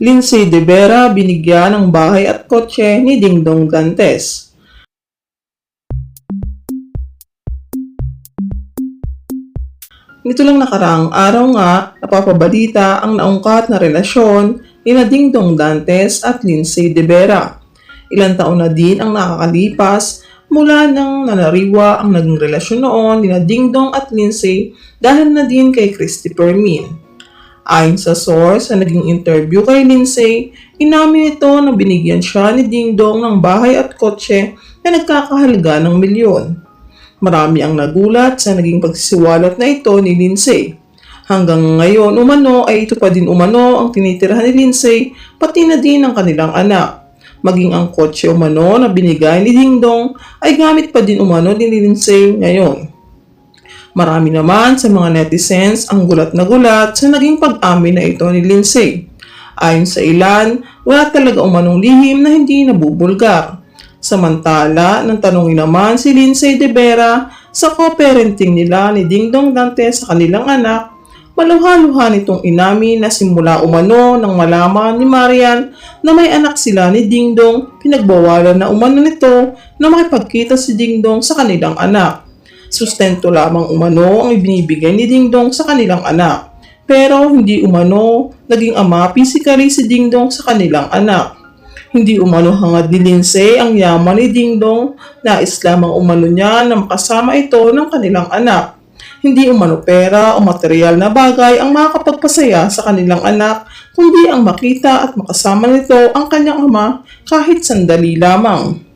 Lindsay De Vera binigyan ng bahay at kotse ni Dingdong Dantes. Nito lang nakaraang araw nga, napapabalita ang naungkat na relasyon ni Dingdong Dantes at Lindsay De Vera. Ilang taon na din ang nakakalipas mula nang nanariwa ang naging relasyon noon ni Dingdong at Lindsay dahil na din kay Christopher Min. Ayon sa source na naging interview kay Lindsay, inamin ito na binigyan siya ni Dingdong ng bahay at kotse na nagkakahalaga ng milyon. Marami ang nagulat sa naging pagsisiwalat na ito ni Lindsay. Hanggang ngayon umano ay ito pa din umano ang tinitirahan ni Lindsay pati na din ang kanilang anak. Maging ang kotse umano na binigay ni Dingdong ay gamit pa din umano ni Lindsay ngayon. Marami naman sa mga netizens ang gulat na gulat sa naging pag-amin na ito ni Lindsay. Ayon sa ilan, wala talaga umanong lihim na hindi nabubulgar. Samantala, nang tanongin naman si Lindsay De Vera sa co-parenting nila ni Dingdong Dantes sa kanilang anak, maluha-luha nitong inamin na simula umano nang malaman ni Marian na may anak sila ni Dingdong, pinagbawalan na umano nito na makipagkita si Dingdong sa kanilang anak. Sustento lamang umano ang ibinibigay ni Dingdong sa kanilang anak, pero hindi umano naging ama physically si Dingdong sa kanilang anak. Hindi umano hangad ni Lindsay ang yaman ni Dingdong, nais lamang umano niya na makasama ito ng kanilang anak. Hindi umano pera o material na bagay ang makakapagpasaya sa kanilang anak, kundi ang makita at makasama nito ang kanyang ama kahit sandali lamang.